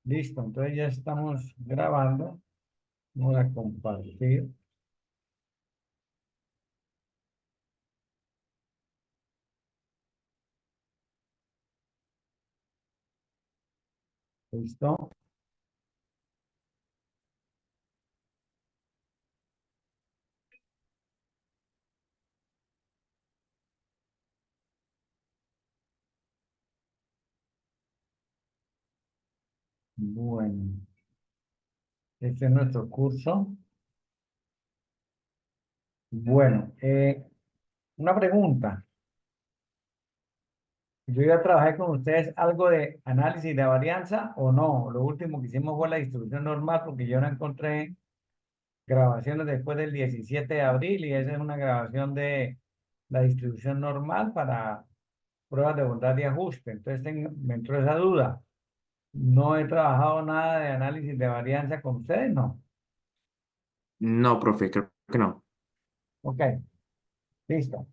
Listo, entonces ya estamos grabando. Vamos a compartir. Listo. Bueno, este es nuestro curso. Bueno, una pregunta. Yo ya trabajé con ustedes algo de análisis de varianza o no. Lo último que hicimos fue la distribución normal porque yo no encontré grabaciones después del 17 de abril y esa es una grabación de la distribución normal para pruebas de bondad y ajuste. Entonces me entró esa duda. No he trabajado nada de análisis de varianza con ustedes, ¿no? No, profe, creo que no. Ok, listo.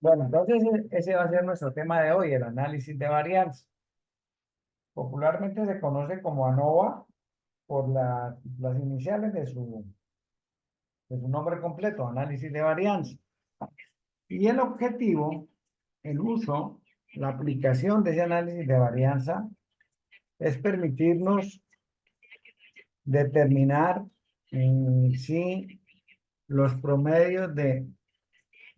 Bueno, entonces ese va a ser nuestro tema de hoy, el análisis de varianza. Popularmente se conoce como ANOVA por las iniciales de su nombre completo, análisis de varianza. Y el objetivo, el uso, la aplicación de ese análisis de varianza es permitirnos determinar si los promedios de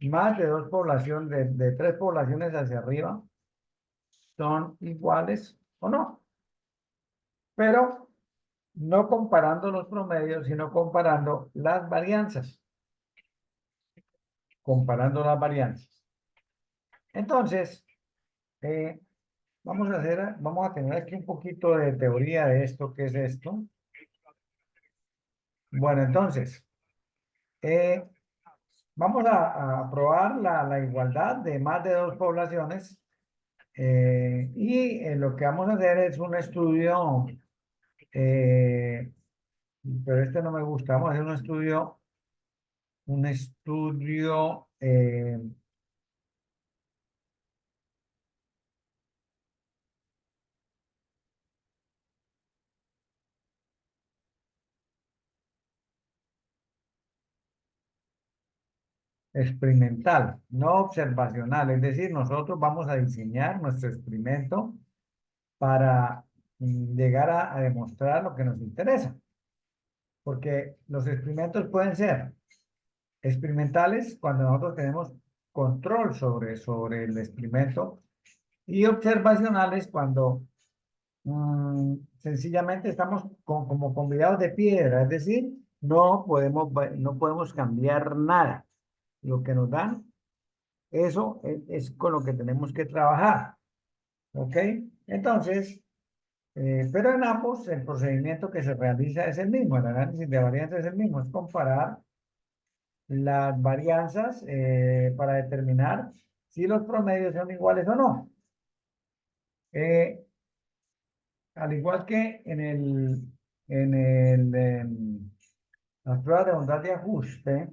más de dos poblaciones, de tres poblaciones hacia arriba, son iguales o no. Pero no comparando los promedios, sino comparando las varianzas. Comparando las varianzas. Entonces, eh, vamos a tener aquí un poquito de teoría de esto, ¿qué es esto? Bueno, entonces, eh, vamos a probar la igualdad de más de dos poblaciones y lo que vamos a hacer es un estudio, pero este no me gusta, vamos a hacer un estudio experimental, no observacional. Es decir, nosotros vamos a diseñar nuestro experimento para llegar a demostrar lo que nos interesa. Porque los experimentos pueden ser experimentales cuando nosotros tenemos control sobre el experimento y observacionales cuando sencillamente estamos como convidados de piedra, es decir, no podemos cambiar nada. Lo que nos dan, eso es con lo que tenemos que trabajar. ¿Ok? Entonces, pero en ambos el procedimiento que se realiza es el mismo, el análisis de varianzas es el mismo, es comparar las varianzas para determinar si los promedios son iguales o no. Eh, Al igual que en las pruebas de bondad de ajuste,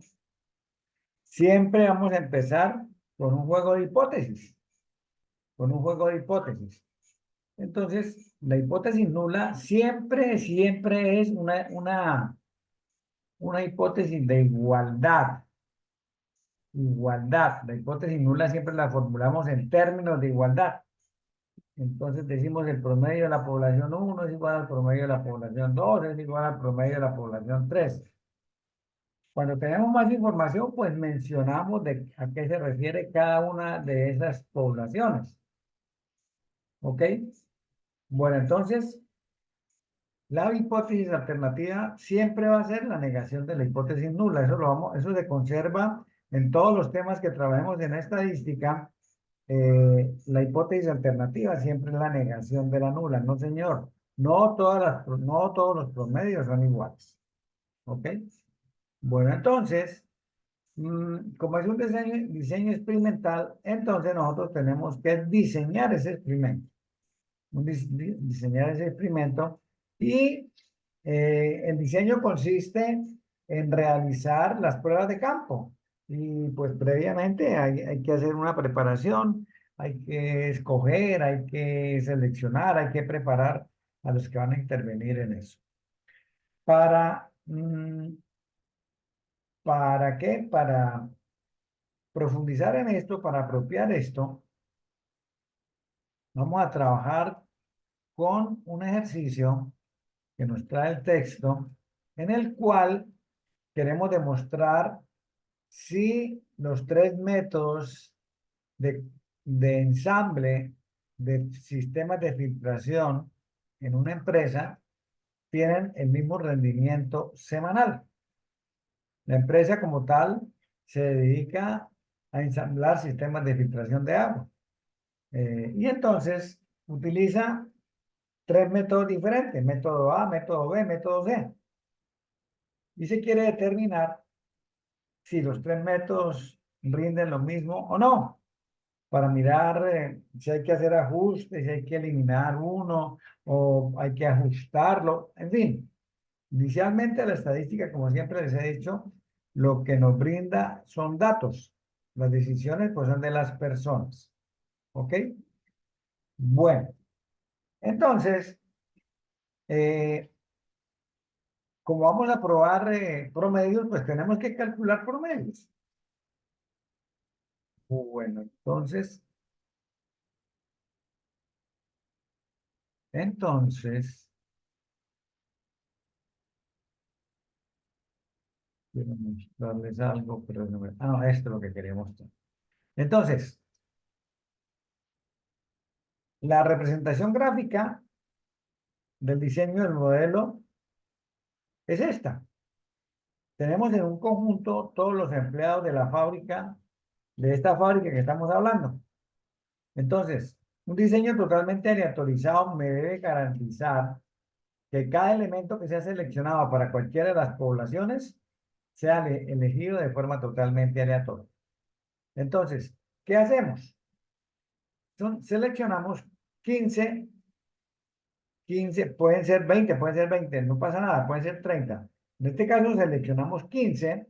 siempre vamos a empezar con un juego de hipótesis, con un juego de hipótesis. Entonces, la hipótesis nula siempre es una hipótesis de igualdad. Igualdad. La hipótesis nula siempre la formulamos en términos de igualdad. Entonces decimos el promedio de la población 1 es igual al promedio de la población 2 es igual al promedio de la población 3. Cuando tenemos más información, pues mencionamos a qué se refiere cada una de esas poblaciones. ¿Ok? Bueno, entonces, la hipótesis alternativa siempre va a ser la negación de la hipótesis nula. Eso se conserva en todos los temas que trabajemos en estadística. La hipótesis alternativa siempre es la negación de la nula. No, señor. No todos los promedios son iguales. ¿Ok? Bueno, entonces, como es un diseño experimental, entonces nosotros tenemos que diseñar ese experimento. Diseñar ese experimento y el diseño consiste en realizar las pruebas de campo y pues previamente hay que hacer una preparación. hay que escoger, hay que seleccionar, hay que preparar a los que van a intervenir en eso. ¿Para, ¿para qué? Para profundizar en esto, para apropiar esto, vamos a trabajar con un ejercicio que nos trae el texto, en el cual queremos demostrar si los tres métodos de, de ensamble de sistemas de filtración en una empresa tienen el mismo rendimiento semanal. La empresa como tal se dedica a ensamblar sistemas de filtración de agua. Y entonces utiliza tres métodos diferentes, método A, método B, método C. Y se quiere determinar si los tres métodos rinden lo mismo o no, para mirar si hay que hacer ajustes, si hay que eliminar uno o hay que ajustarlo, en fin. Inicialmente la estadística, como siempre les he dicho, lo que nos brinda son datos. Las decisiones pues son de las personas. ¿Ok? Bueno, entonces, eh, como vamos a probar promedios, pues tenemos que calcular promedios. Bueno, entonces, quiero mostrarles algo, pero no ah, no, esto es lo que quería mostrar. Entonces, la representación gráfica del diseño del modelo es esta. Tenemos en un conjunto todos los empleados de la fábrica, de esta fábrica que estamos hablando. Entonces, un diseño totalmente aleatorizado me debe garantizar que cada elemento que sea seleccionado para cualquiera de las poblaciones sea elegido de forma totalmente aleatoria. Entonces, ¿qué hacemos? Seleccionamos 15, pueden ser 20, pueden ser 20, no pasa nada, pueden ser 30. En este caso seleccionamos 15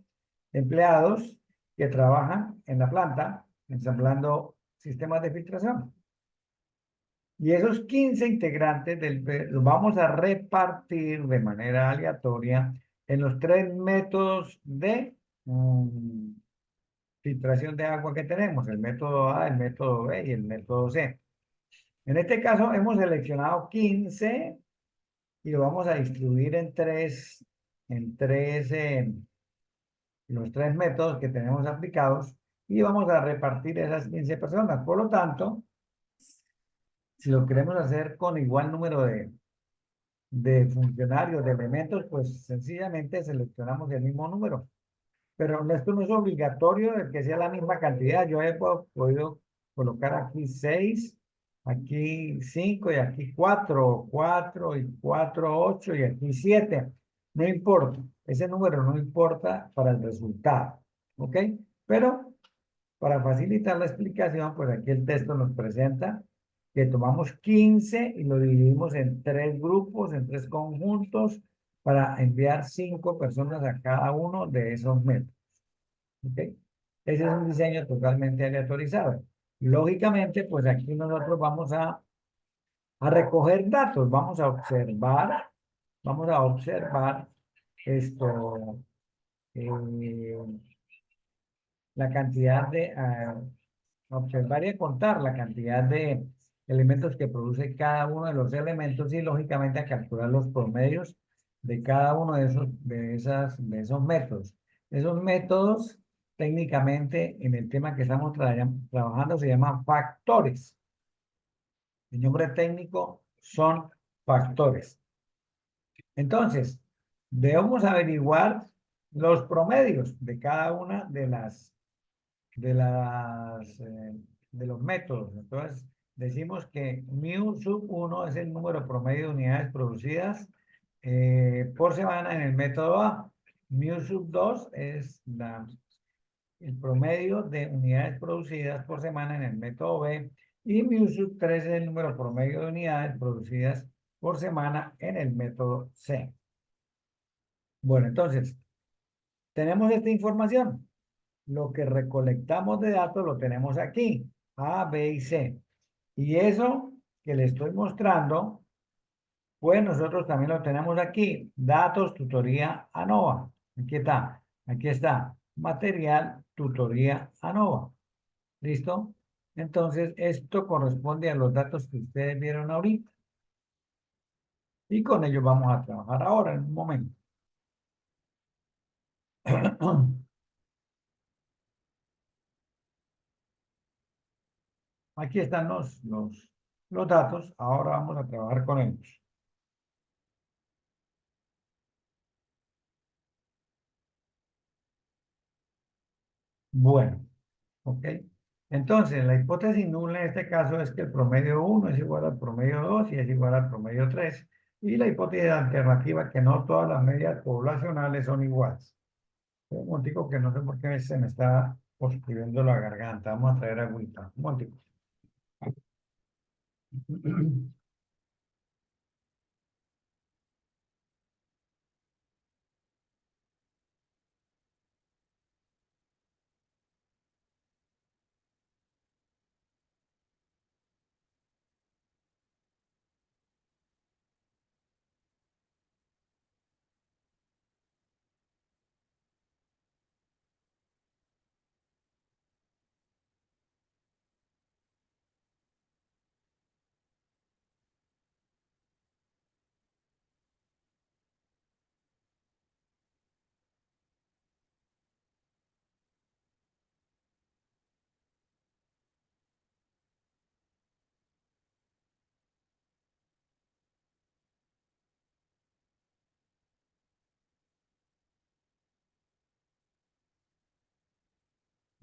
empleados que trabajan en la planta ensamblando sistemas de filtración. Y esos 15 integrantes los vamos a repartir de manera aleatoria en los tres métodos de filtración de agua que tenemos, el método A, el método B y el método C. En este caso hemos seleccionado 15 y lo vamos a distribuir en los tres métodos que tenemos aplicados y vamos a repartir esas 15 personas. Por lo tanto, si lo queremos hacer con igual número de funcionarios, de elementos, pues sencillamente seleccionamos el mismo número. Pero esto no es obligatorio de que sea la misma cantidad. Yo he podido colocar aquí 6, aquí 5 y aquí 4, 4 y 4, 8 y aquí 7. No importa, ese número no importa para el resultado. ¿Ok? Pero para facilitar la explicación, pues aquí el texto nos presenta que tomamos 15 y lo dividimos en tres grupos, en tres conjuntos, para enviar 5 personas a cada uno de esos métodos. ¿Ok? Ese es un diseño totalmente aleatorizado. Lógicamente, pues aquí nosotros vamos a recoger datos, vamos a observar esto, eh, la cantidad observar y contar la cantidad de elementos que produce cada uno de los elementos y lógicamente a calcular los promedios de cada uno de esos métodos. Esos métodos técnicamente en el tema que estamos trabajando se llaman factores. El nombre técnico son factores. Entonces, debemos averiguar los promedios de cada una de los métodos. Entonces, decimos que mu sub 1 es el número promedio de unidades producidas por semana en el método A. Mu sub 2 es el promedio de unidades producidas por semana en el método B. Y mu sub 3 es el número promedio de unidades producidas por semana en el método C. Bueno, entonces, tenemos esta información. Lo que recolectamos de datos lo tenemos aquí. A, B y C. Y eso que le estoy mostrando, pues nosotros también lo tenemos aquí. Datos, tutoría, ANOVA. Aquí está. Aquí está. Material, tutoría, ANOVA. ¿Listo? Entonces, esto corresponde a los datos que ustedes vieron ahorita. Y con ellos vamos a trabajar ahora, en un momento. Aquí están los datos. Ahora vamos a trabajar con ellos. Bueno, ¿ok? Entonces, la hipótesis nula en este caso es que el promedio 1 es igual al promedio 2 y es igual al promedio 3. Y la hipótesis alternativa que no todas las medias poblacionales son iguales. Un momentico que no sé por qué se me está obstruyendo la garganta. Vamos a traer agüita. Un momentico.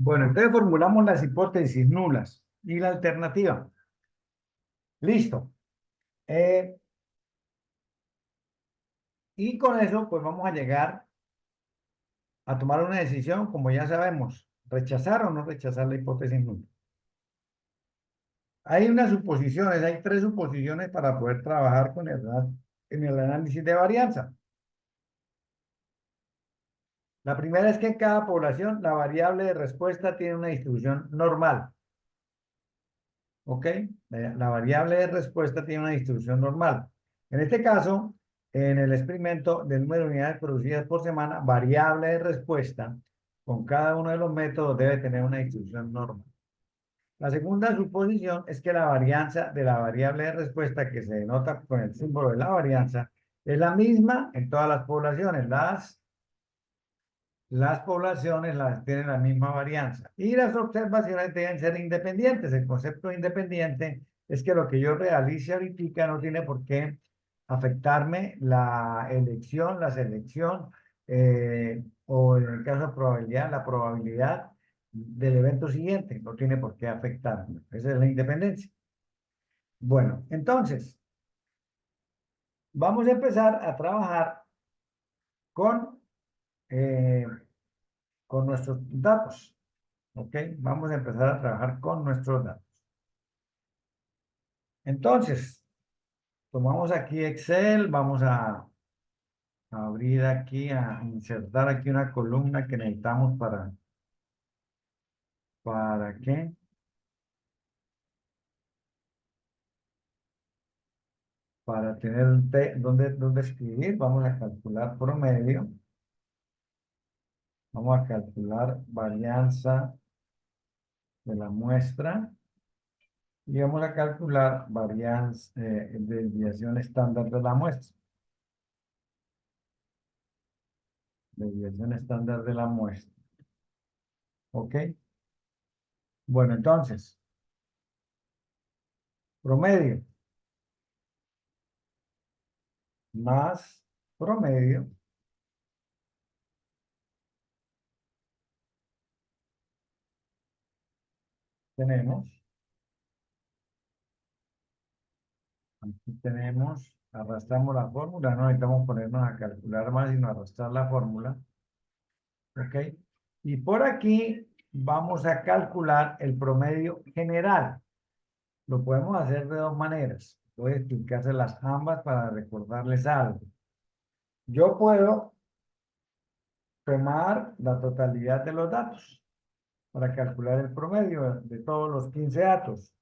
Bueno, entonces formulamos las hipótesis nulas y la alternativa. Listo. Eh, y con eso, pues vamos a llegar a tomar una decisión, como ya sabemos, rechazar o no rechazar la hipótesis nula. Hay unas suposiciones, hay tres suposiciones para poder trabajar con en el análisis de varianza. La primera es que en cada población la variable de respuesta tiene una distribución normal. ¿Ok? La variable de respuesta tiene una distribución normal. En este caso, en el experimento del número de unidades producidas por semana, variable de respuesta con cada uno de los métodos debe tener una distribución normal. La segunda suposición es que la varianza de la variable de respuesta que se denota con el símbolo de la varianza es la misma en todas las poblaciones. Las poblaciones tienen la misma varianza y las observaciones deben ser independientes. El concepto de independiente es que lo que yo realice ahorita no tiene por qué afectarme la selección, o en el caso de probabilidad, la probabilidad del evento siguiente. No tiene por qué afectarme. Esa es la independencia. Bueno, entonces, vamos a empezar a trabajar con, eh, con nuestros datos. ¿Ok? Vamos a empezar a trabajar con nuestros datos. Entonces, tomamos aquí Excel, vamos a abrir aquí, a insertar aquí una columna que necesitamos ¿para qué? Para tener dónde escribir, vamos a calcular promedio, vamos a calcular varianza de la muestra y vamos a calcular varianza, desviación estándar de la muestra. Desviación estándar de la muestra. ¿Ok? Bueno, entonces, promedio más promedio tenemos, aquí tenemos, arrastramos la fórmula, no necesitamos ponernos a calcular más, sino arrastrar la fórmula, ¿ok? Y por aquí vamos a calcular el promedio general. Lo podemos hacer de dos maneras. Voy a explicárselas ambas para recordarles algo. Yo puedo tomar la totalidad de los datos. para calcular el promedio de todos los 15 datos.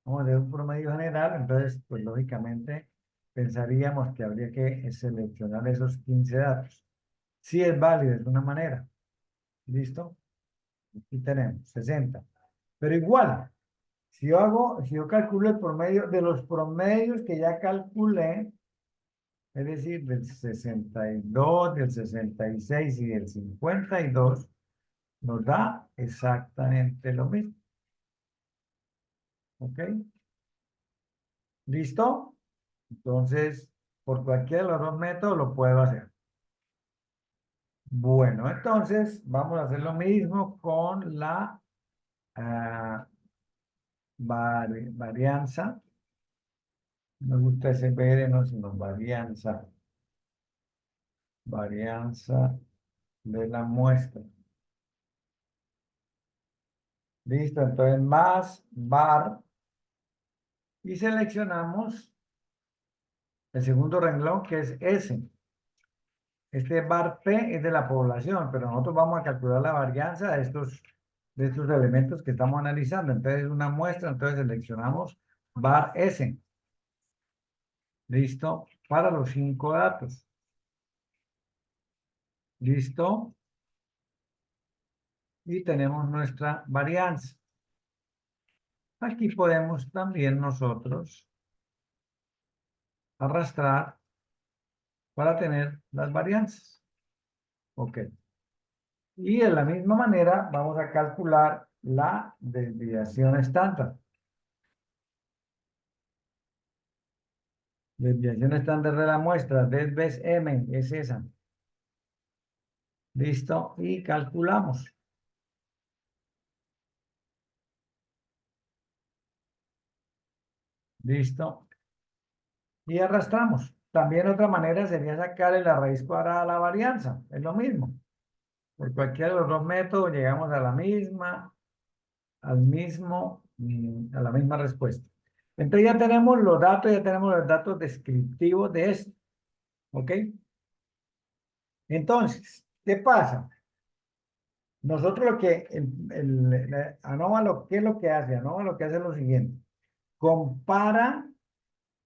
Vamos a hacer un promedio general, entonces, pues lógicamente pensaríamos que habría que seleccionar esos 15 datos. Si es válido, es una manera. ¿Listo? Aquí tenemos 60. Pero igual, si yo calculo el promedio de los promedios que ya calculé, es decir, del 62, del 66 y del 52, nos da exactamente lo mismo. ¿Ok? ¿Listo? Entonces, por cualquiera de los dos métodos lo puedo hacer. Bueno, entonces vamos a hacer lo mismo con la ah, varianza. No me gusta ese BR, no, sino varianza. Varianza de la muestra. Listo, entonces más var y seleccionamos el segundo renglón que es S. Este var P es de la población, pero nosotros vamos a calcular la varianza de estos elementos que estamos analizando. Entonces, una muestra, entonces seleccionamos var S. Listo, para los 5 datos. Listo. Y tenemos nuestra varianza. Aquí podemos también nosotros arrastrar para tener las varianzas. Ok. Y de la misma manera vamos a calcular la desviación estándar. Desviación estándar de la muestra, desves M, es esa. Listo, y calculamos. Listo, y arrastramos. También otra manera sería sacarle la raíz cuadrada a la varianza. Es lo mismo. Por cualquiera de los dos métodos llegamos a la misma, a la misma respuesta. Entonces ya tenemos los datos descriptivos de esto. ¿Ok? Entonces, ¿qué pasa? Nosotros lo que, ANOVA ¿qué es lo que hace? ANOVA lo que hace es lo siguiente. Compara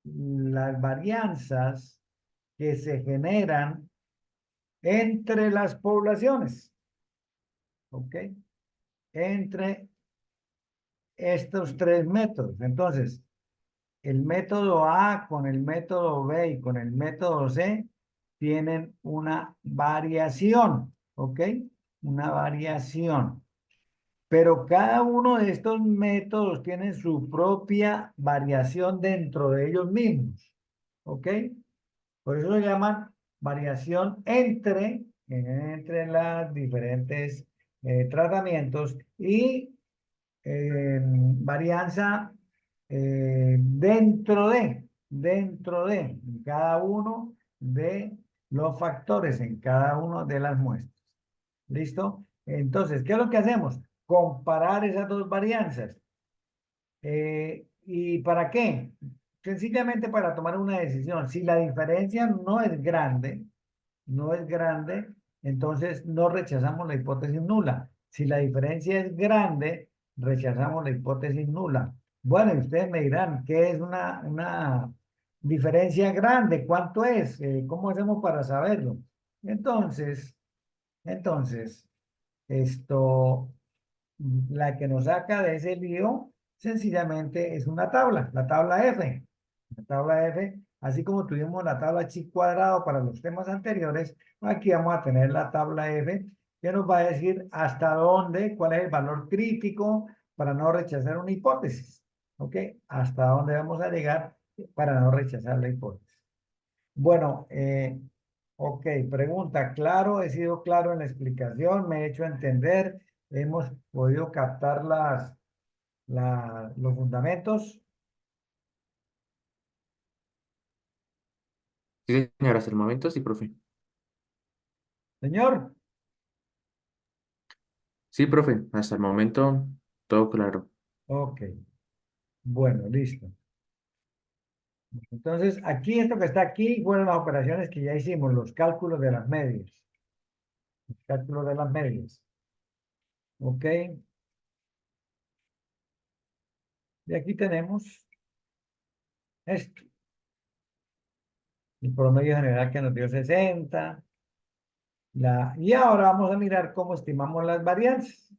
las varianzas que se generan entre las poblaciones. ¿Ok? Entre estos tres métodos. Entonces, el método A con el método B y con el método C tienen una variación. ¿Ok? Una variación. Pero cada uno de estos métodos tiene su propia variación dentro de ellos mismos. ¿Ok? Por eso lo llaman variación entre las diferentes tratamientos y varianza dentro de cada uno de los factores, en cada una de las muestras. ¿Listo? Entonces, ¿qué es lo que hacemos? Comparar esas dos varianzas. ¿Y para qué? Sencillamente para tomar una decisión. Si la diferencia no es grande, entonces no rechazamos la hipótesis nula. Si la diferencia es grande, rechazamos la hipótesis nula. Bueno, y ustedes me dirán, ¿qué es una diferencia grande? ¿Cuánto es? ¿Cómo hacemos para saberlo? Entonces, esto, la que nos saca de ese lío, sencillamente es una tabla, la tabla F. La tabla F, así como tuvimos la tabla chi cuadrado para los temas anteriores, aquí vamos a tener la tabla F, que nos va a decir hasta dónde, cuál es el valor crítico para no rechazar una hipótesis. ¿Ok? Hasta dónde vamos a llegar para no rechazar la hipótesis. Bueno, ok, pregunta, claro, he sido claro en la explicación, me he hecho entender, hemos podido captar los fundamentos. Sí, señora, hasta el momento sí, profe. Señor, Sí, profe, hasta el momento todo claro. ok, bueno, listo. Entonces, aquí esto que está aquí fueron las operaciones que ya hicimos, los cálculos de las medias. Los cálculos de las medias. ¿Ok? Y aquí tenemos esto. El promedio general que nos dio 60. Y ahora vamos a mirar cómo estimamos las varianzas.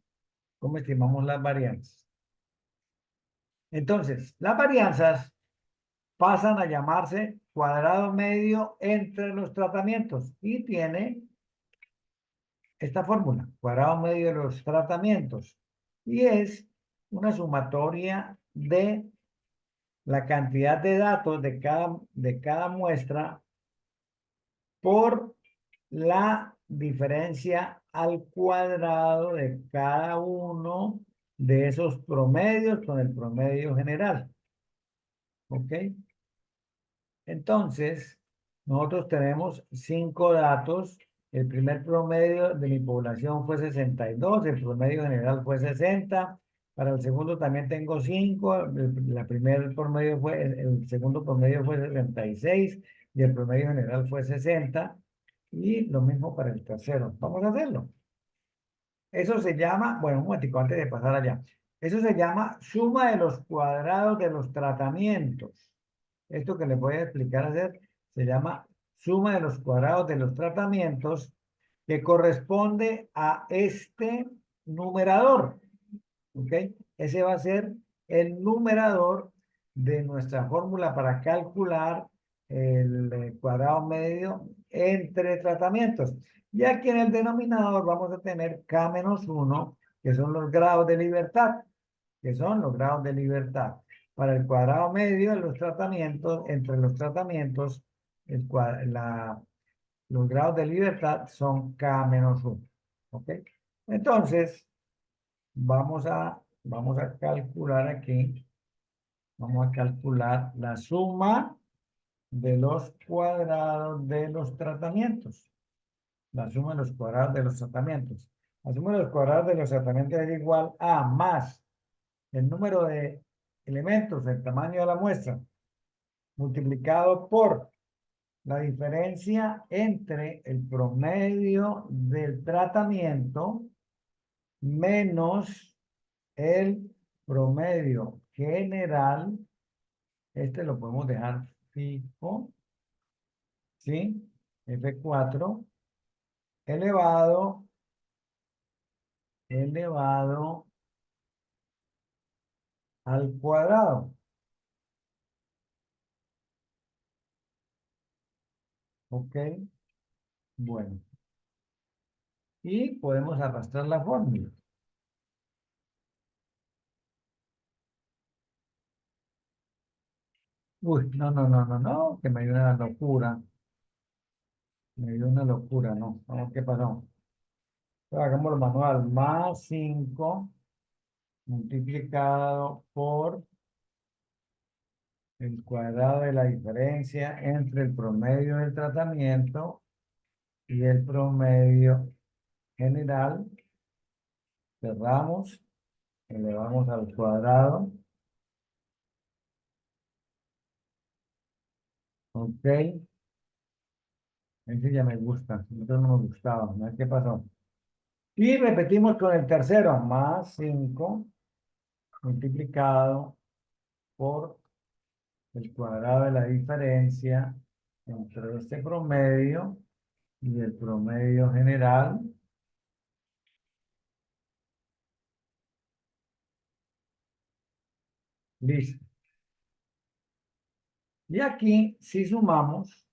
¿Cómo estimamos las varianzas? Entonces, las varianzas pasan a llamarse cuadrado medio entre los tratamientos y tiene esta fórmula, cuadrado medio de los tratamientos, y es una sumatoria de la cantidad de datos de cada muestra por la diferencia al cuadrado de cada uno de esos promedios con el promedio general. ¿Ok? Entonces, nosotros tenemos 5 datos. El primer promedio de mi población fue 62, el promedio general fue 60. Para el segundo también tengo 5. La primer promedio fue, el segundo promedio fue 66 y el promedio general fue 60. Y lo mismo para el tercero. Vamos a hacerlo. Eso se llama, bueno, un momentico antes de pasar allá. Eso se llama suma de los cuadrados de los tratamientos. Esto que les voy a explicar hacer se llama suma de los cuadrados de los tratamientos que corresponde a este numerador. ¿Ok? Ese va a ser el numerador de nuestra fórmula para calcular el cuadrado medio entre tratamientos. Y aquí en el denominador vamos a tener K menos 1, que son los grados de libertad, que son los grados de libertad. Para el cuadrado medio de los tratamientos, entre los tratamientos, los grados de libertad son K menos 1. ¿Ok? Entonces, vamos a calcular aquí, vamos a calcular la suma de los cuadrados de los tratamientos. La suma de los cuadrados de los tratamientos. La suma de los cuadrados de los tratamientos es igual a más el número de elementos, el tamaño de la muestra, multiplicado por la diferencia entre el promedio del tratamiento menos el promedio general. Este lo podemos dejar fijo, ¿sí? F4 elevado al cuadrado. ¿Ok? Bueno. Y podemos arrastrar la fórmula. Uy, no, no, no, no, no, que me dio una locura. Me dio una locura, ¿no? Vamos, ¿qué pasó? Hagámoslo manual. Más 5 multiplicado por el cuadrado de la diferencia entre el promedio del tratamiento y el promedio general. Cerramos, elevamos al cuadrado. Ok, ese ya me gusta. Eso no me gustaba. ¿No? ¿Qué pasó? Y repetimos con el tercero. Más 5 multiplicado por el cuadrado de la diferencia entre este promedio y el promedio general. Listo. Y aquí, si sumamos,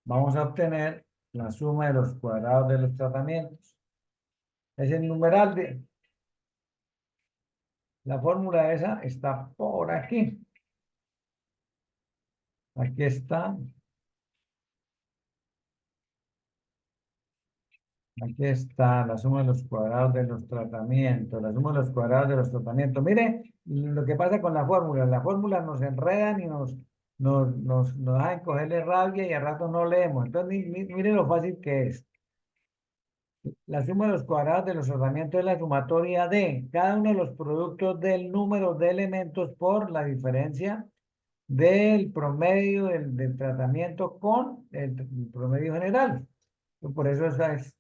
vamos a obtener la suma de los cuadrados de los tratamientos. Es el numeral de la fórmula esa, está por aquí. Aquí está. Aquí está la suma de los cuadrados de los tratamientos. La suma de los cuadrados de los tratamientos. Mire lo que pasa con la fórmula. Las fórmulas nos enredan y nos hacen cogerle rabia y al rato no leemos. Entonces, mire lo fácil que es. La suma de los cuadrados de los tratamientos es la sumatoria de cada uno de los productos del número de elementos por la diferencia del promedio del tratamiento con el promedio general. Por eso esa es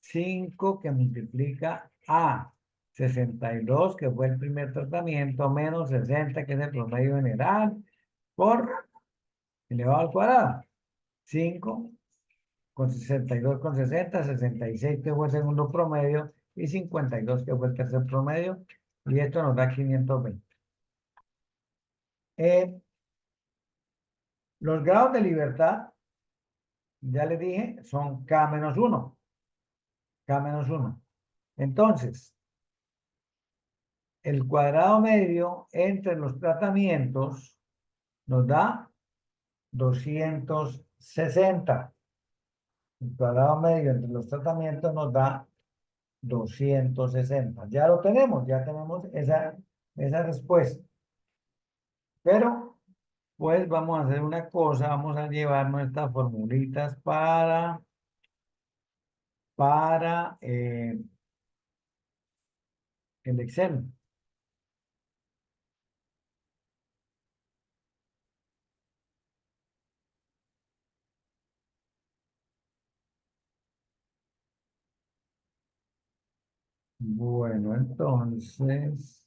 5 que multiplica a 62, que fue el primer tratamiento, menos 60, que es el promedio general, por elevado al cuadrado. 5 con 62 con 60, 66 que fue el segundo promedio y 52 que fue el tercer promedio. Y esto nos da 520. Los grados de libertad, ya les dije, son K-1. K-1. Entonces, el cuadrado medio entre los tratamientos nos da 260. El cuadrado medio entre los tratamientos nos da 260. Ya lo tenemos, ya tenemos esa respuesta. Pero, pues vamos a hacer una cosa, vamos a llevar nuestras formulitas para el Excel. Bueno, entonces,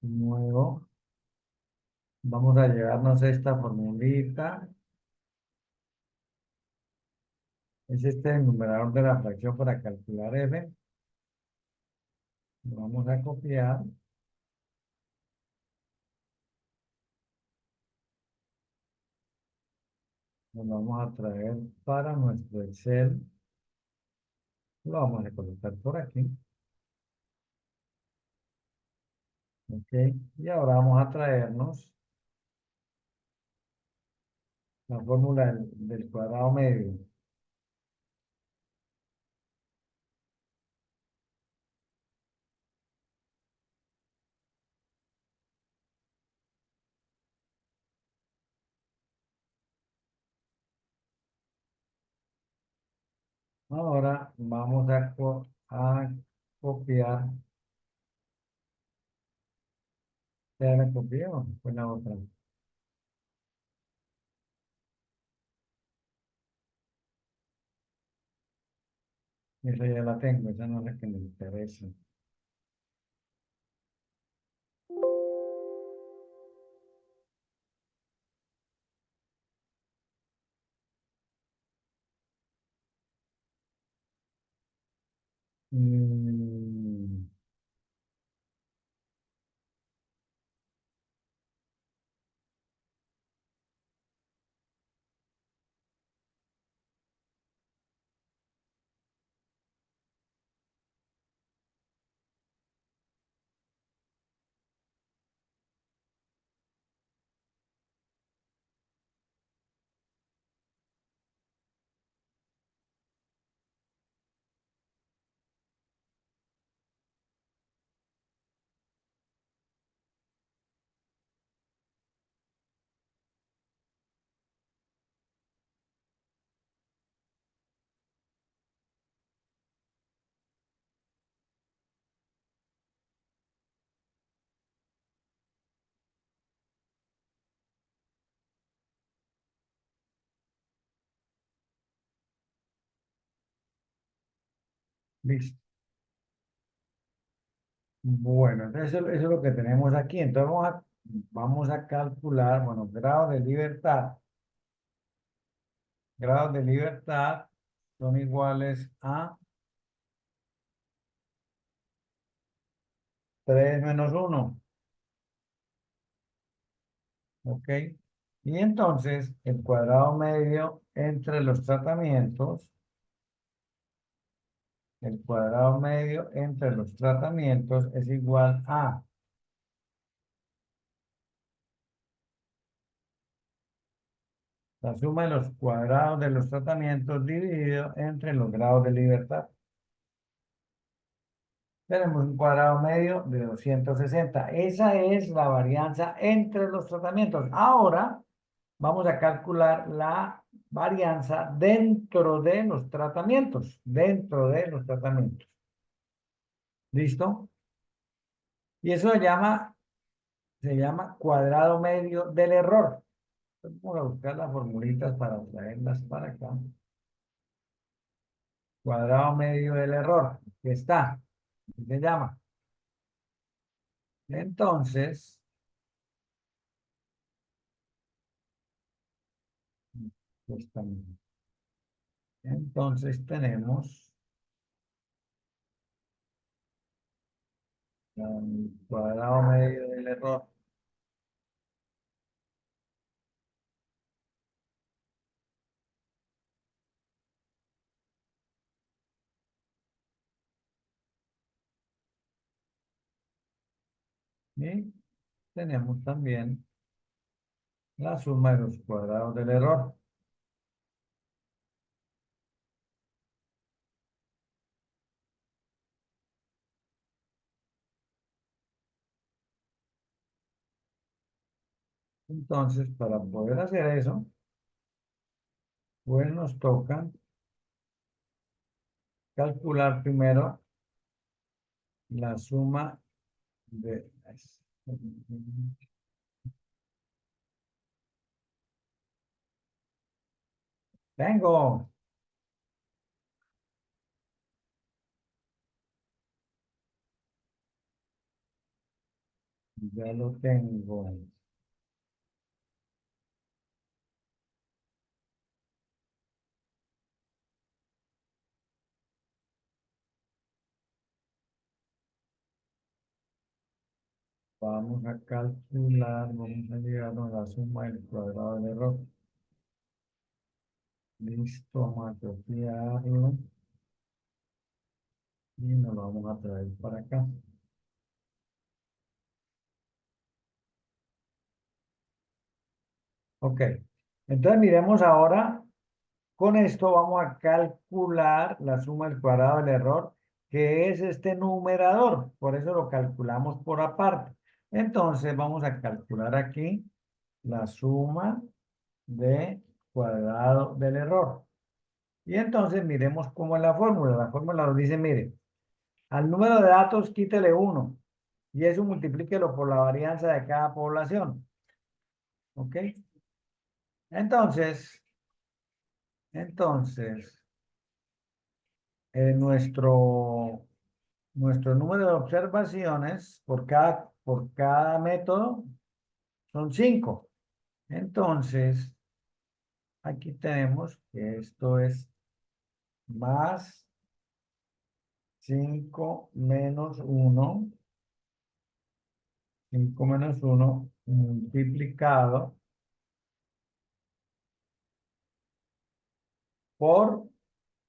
nuevo, vamos a llevarnos esta formulita. Es este el numerador de la fracción para calcular f. Lo vamos a copiar. Lo vamos a traer para nuestro Excel. Lo vamos a colocar por aquí. Ok. Y ahora vamos a traernos la fórmula del cuadrado medio. Ahora vamos a copiar. ¿Ya la copiamos? Pues la otra. Esa ya la tengo, esa no es la que me interesa. Mm, listo. Bueno, entonces eso es lo que tenemos aquí. Entonces vamos a calcular, bueno, grados de libertad. Grados de libertad son iguales a 3 - 1. ¿Ok? Y entonces el cuadrado medio entre los tratamientos, el cuadrado medio entre los tratamientos es igual a la suma de los cuadrados de los tratamientos dividido entre los grados de libertad. Tenemos un cuadrado medio de 260. Esa es la varianza entre los tratamientos. Ahora vamos a calcular la varianza dentro de los tratamientos. Dentro de los tratamientos. ¿Listo? Y eso se llama se llama cuadrado medio del error. Vamos a buscar las formulitas para traerlas para acá. Cuadrado medio del error. Aquí está. Así se llama. Entonces, está bien. Entonces tenemos el cuadrado medio del error. Y tenemos también la suma de los cuadrados del error. Entonces, para poder hacer eso, pues nos toca calcular primero la suma de... Tengo, ya lo tengo. Vamos a calcular, vamos a llegar a la suma del cuadrado del error. Listo, vamos a copiarlo y nos lo vamos a traer para acá. Ok, entonces miremos ahora, con esto vamos a calcular la suma del cuadrado del error, que es este numerador, por eso lo calculamos por aparte. Entonces vamos a calcular aquí la suma de cuadrado del error. Y entonces miremos cómo es la fórmula. La fórmula nos dice, mire, al número de datos quítele 1 y eso multiplíquelo por la varianza de cada población. ¿Ok? Entonces, entonces, nuestro número de observaciones por cada método son 5. Entonces, aquí tenemos que esto es más 5 menos 1, 5 menos 1 multiplicado por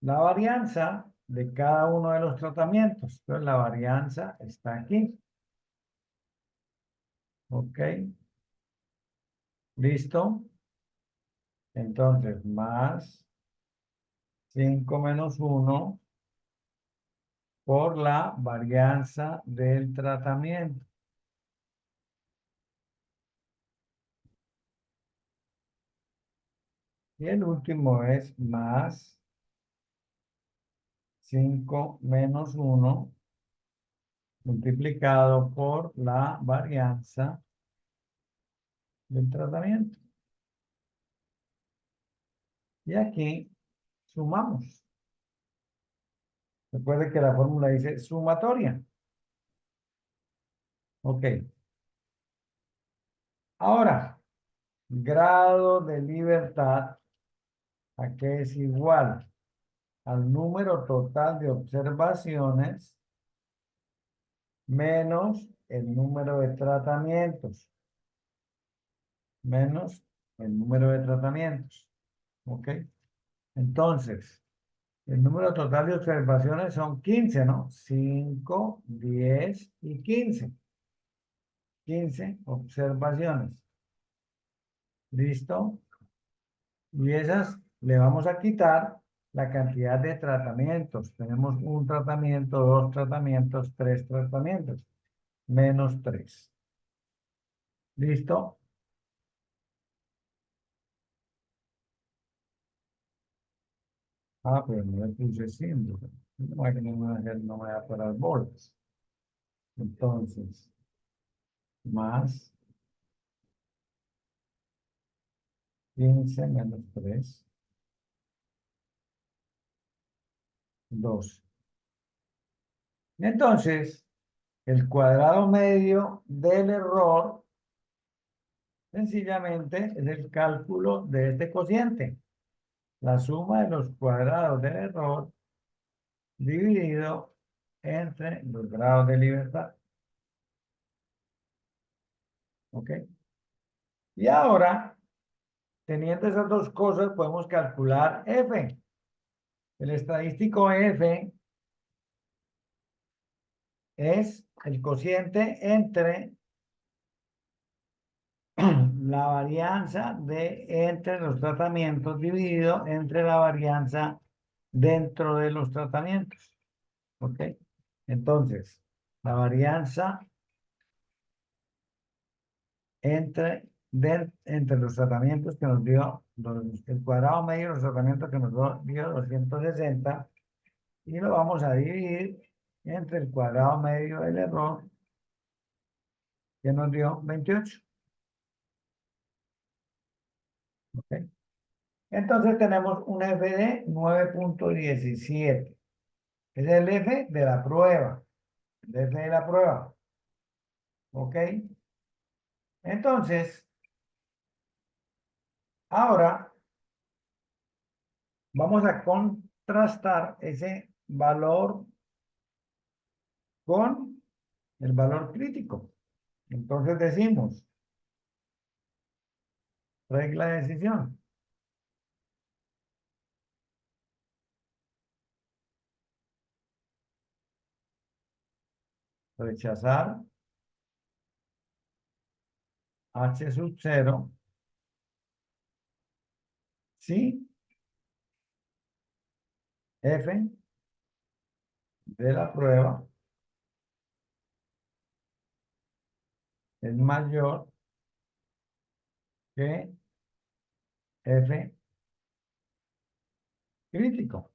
la varianza de cada uno de los tratamientos. Entonces, la varianza está aquí. ¿Ok? ¿Listo? Entonces, más 5 menos 1 por la varianza del tratamiento. Y el último es más 5 menos 1 multiplicado por la varianza del tratamiento. Y aquí sumamos. Recuerde que la fórmula dice sumatoria. Ok. Ahora, grado de libertad, ¿a qué es igual? Al número total de observaciones menos el número de tratamientos. Menos el número de tratamientos. ¿Ok? Entonces, el número total de observaciones son 15, ¿no? 5, 10 y 15. 15 observaciones. ¿Listo? Y esas le vamos a quitar la cantidad de tratamientos. Tenemos un tratamiento, dos tratamientos, tres tratamientos. Menos 3. ¿Listo? Ah, pero no le puse símbolo. No, es que no me va a parar bolas. Entonces, más 15 menos 3, 2. Entonces, el cuadrado medio del error sencillamente es el cálculo de este cociente. La suma de los cuadrados del error dividido entre los grados de libertad. ¿Ok? Y ahora, teniendo esas dos cosas, podemos calcular F. El estadístico F es el cociente entre la varianza entre los tratamientos dividido entre la varianza dentro de los tratamientos. ¿Ok? Entonces, la varianza entre los tratamientos que nos dio, el cuadrado medio de los tratamientos que nos dio 260, y lo vamos a dividir entre el cuadrado medio del error que nos dio 28. ¿Ok? Entonces tenemos un F de 9.17. Es el F de la prueba. El F de la prueba. ¿Ok? Entonces, ahora vamos a contrastar ese valor con el valor crítico. Entonces decimos, regla de decisión. Rechazar H sub 0 si F de la prueba es mayor que F crítico.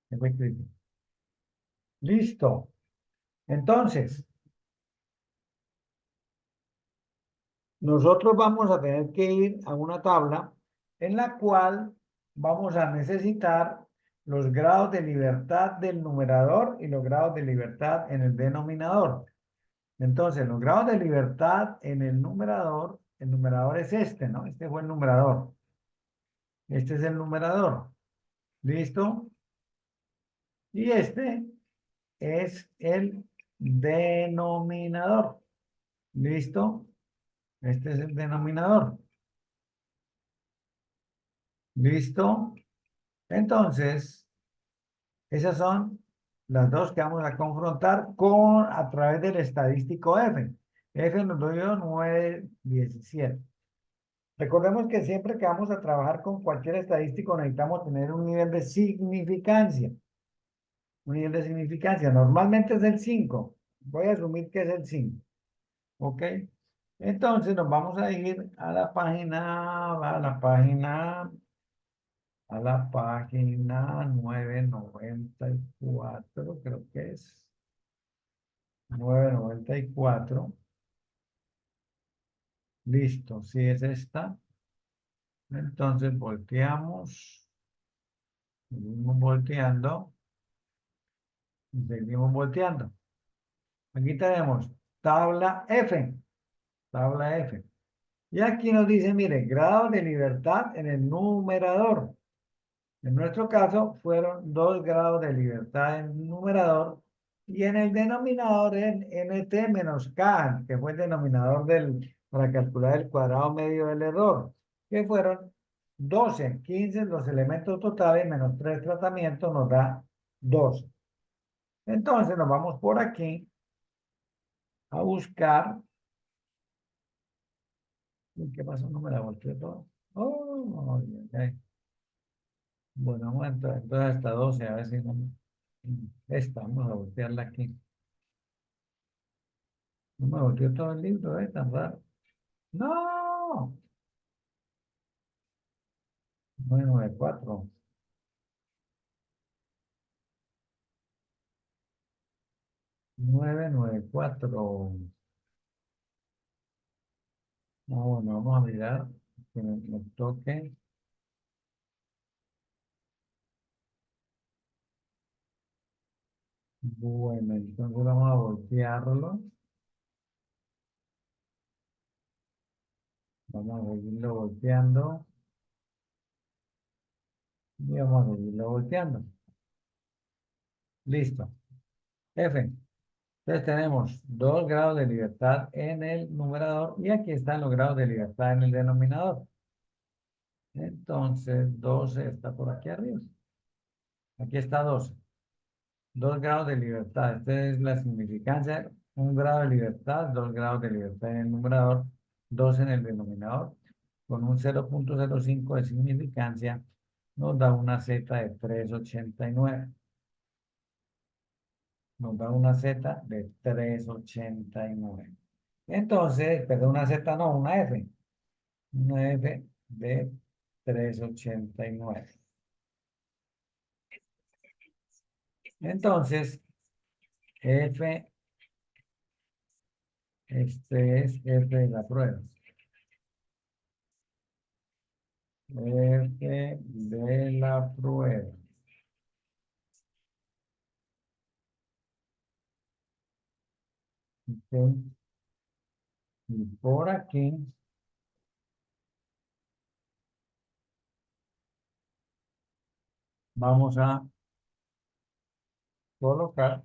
F crítico. Listo. Entonces, nosotros vamos a tener que ir a una tabla en la cual vamos a necesitar los grados de libertad del numerador y los grados de libertad en el denominador. Entonces, los grados de libertad en el numerador es este, ¿no? Este fue el numerador. Este es el numerador. ¿Listo? Y este es el denominador. ¿Listo? Este es el denominador. ¿Listo? Entonces, esas son las dos que vamos a confrontar a través del estadístico F. F nos dio 9.17. Recordemos que siempre que vamos a trabajar con cualquier estadístico necesitamos tener un nivel de significancia. Un nivel de significancia. Normalmente es el 5. Voy a asumir que es el 5. ¿Ok? Entonces nos vamos a ir a la página, a la página 994, creo que es. 994. Listo, si es esta. Entonces volteamos. Seguimos volteando. Seguimos volteando. Aquí tenemos tabla F. Tabla F. Y aquí nos dice, mire, grado de libertad en el numerador. En nuestro caso fueron 2 grados de libertad en el numerador y en el denominador en nt menos k, que fue el denominador para calcular el cuadrado medio del error, que fueron 12, 15 los elementos totales menos 3 tratamientos nos da 12. Entonces nos vamos por aquí a buscar. Uy, ¿qué pasó? No me la volteé todo. Oh, ay, ay. Bueno, bueno, entonces hasta 12, a ver si no. Esta, vamos a voltearla aquí. No me volteó todo el libro, tan raro. ¡No! 994. 994. Bueno, vamos a mirar que nos toque. Bueno, entonces vamos a voltearlo. Vamos a seguirlo volteando. Y vamos a seguirlo volteando. Listo. F. Entonces tenemos 2 grados de libertad en el numerador y aquí están los grados de libertad en el denominador. Entonces 12 está por aquí arriba. Aquí está 12. 2 grados de libertad. Esta es la significancia. 1 grado de libertad, 2 grados de libertad en el numerador, 2 en el denominador. Con un 0,05 de significancia nos da una Z de 3,89. Nos da una Z de 3,89. Entonces, perdón, una Z no, una F. Una F de 3,89. Entonces, F, este es F de la prueba. F de la prueba. Ok. Y por aquí vamos a colocar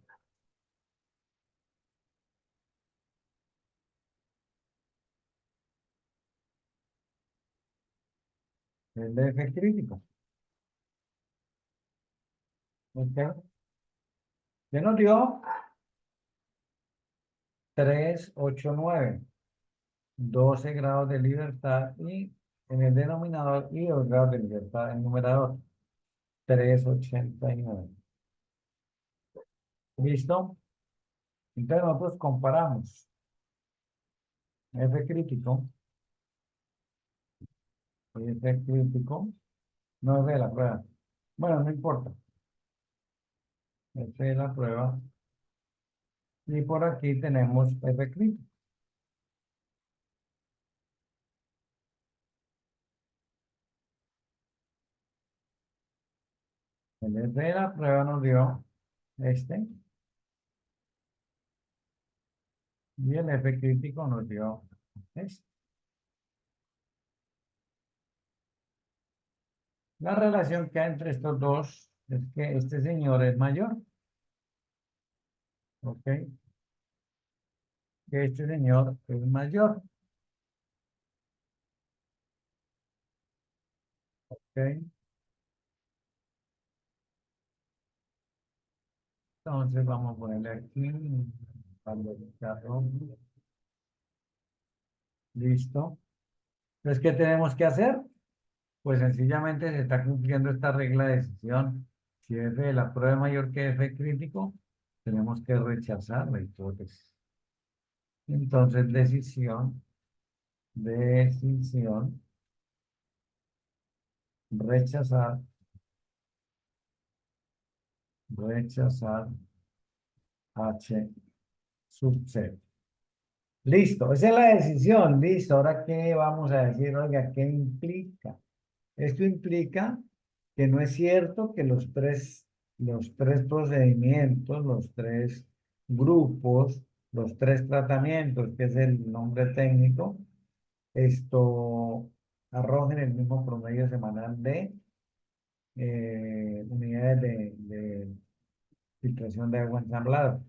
el F crítico. Ok. ¿Qué nos dio? 3,89. 12 grados de libertad y en el denominador y 2 grados de libertad en el numerador. 3,89. ¿Listo? Entonces nosotros comparamos F crítico, F crítico, no es de la prueba. Bueno, no importa. F es la prueba. Y por aquí tenemos F crítico. El F de la prueba nos dio este. Y el F crítico nos dio este. La relación que hay entre estos dos es que este señor es mayor. ¿Ok? Que este señor es mayor. ¿Ok? Entonces vamos a ponerle aquí. Listo. Entonces, ¿qué tenemos que hacer? Pues sencillamente se está cumpliendo esta regla de decisión. Si F de la prueba es mayor que F crítico, tenemos que rechazar la hipótesis. Entonces, decisión, rechazar, rechazar H sub C. Listo, esa es la decisión. Listo, ahora qué vamos a decir, oiga, ¿qué implica? Esto implica que no es cierto que los tres procedimientos, los tres grupos, los tres tratamientos, que es el nombre técnico, esto arrojen el mismo promedio semanal de unidades de filtración de agua ensamblada.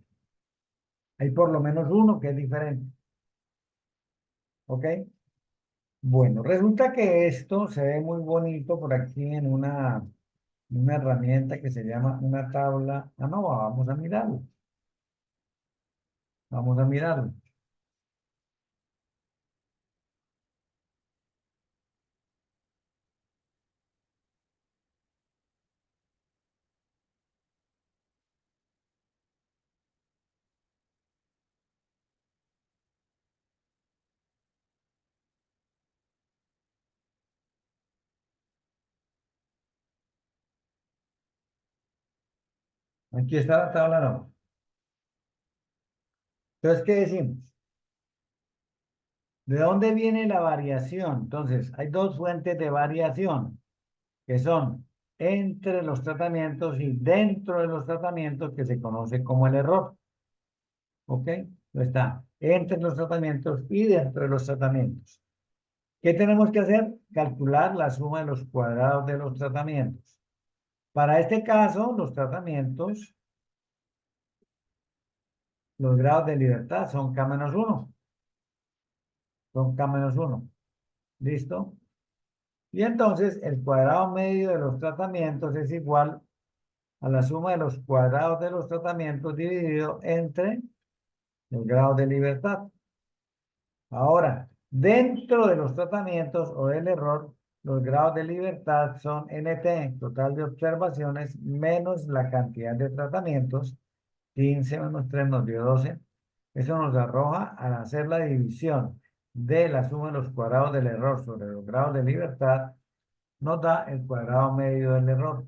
Hay por lo menos uno que es diferente. ¿Ok? Bueno, resulta que esto se ve muy bonito por aquí en una herramienta que se llama una tabla. Ah, no, vamos a mirarlo. Vamos a mirarlo. Aquí está la tabla, no. Entonces, ¿qué decimos? ¿De dónde viene la variación? Entonces, hay dos fuentes de variación, que son entre los tratamientos y dentro de los tratamientos, que se conoce como el error. ¿Ok? Está entre los tratamientos y dentro de los tratamientos. ¿Qué tenemos que hacer? Calcular la suma de los cuadrados de los tratamientos. Para este caso, los tratamientos, los grados de libertad son K-1. Son K-1. ¿Listo? Y entonces el cuadrado medio de los tratamientos es igual a la suma de los cuadrados de los tratamientos dividido entre los grados de libertad. Ahora, dentro de los tratamientos o del error, los grados de libertad son NT, total de observaciones, menos la cantidad de tratamientos. 15 menos 3 nos dio 12. Eso nos arroja al hacer la división de la suma de los cuadrados del error sobre los grados de libertad, nos da el cuadrado medio del error.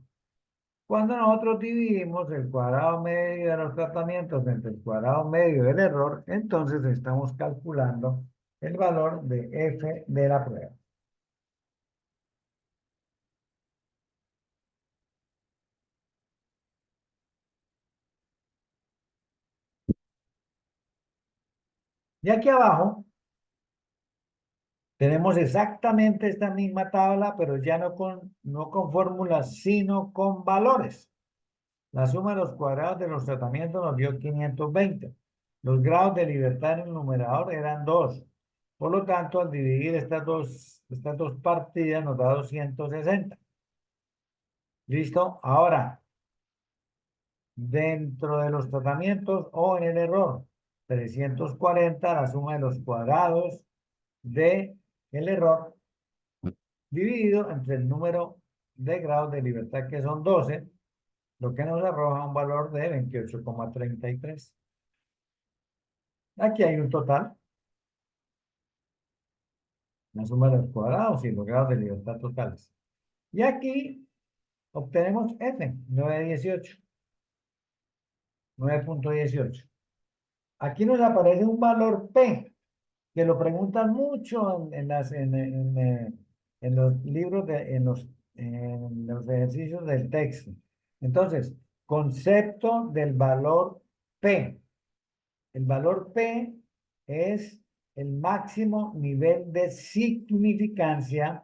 Cuando nosotros dividimos el cuadrado medio de los tratamientos entre el cuadrado medio del error, entonces estamos calculando el valor de F de la prueba. Y aquí abajo tenemos exactamente esta misma tabla, pero ya no con fórmulas, sino con valores. La suma de los cuadrados de los tratamientos nos dio 520. Los grados de libertad en el numerador eran 2. Por lo tanto, al dividir estas dos partidas nos da 260. ¿Listo? Ahora, dentro de los tratamientos o en el error, 340, la suma de los cuadrados de el error dividido entre el número de grados de libertad, que son 12, lo que nos arroja un valor de 28,33. Aquí hay un total, la suma de los cuadrados y los grados de libertad totales. Y aquí obtenemos F, 9.18. Aquí nos aparece un valor P, que lo preguntan mucho en los libros, en los ejercicios del texto. Entonces, concepto del valor P. El valor P es el máximo nivel de significancia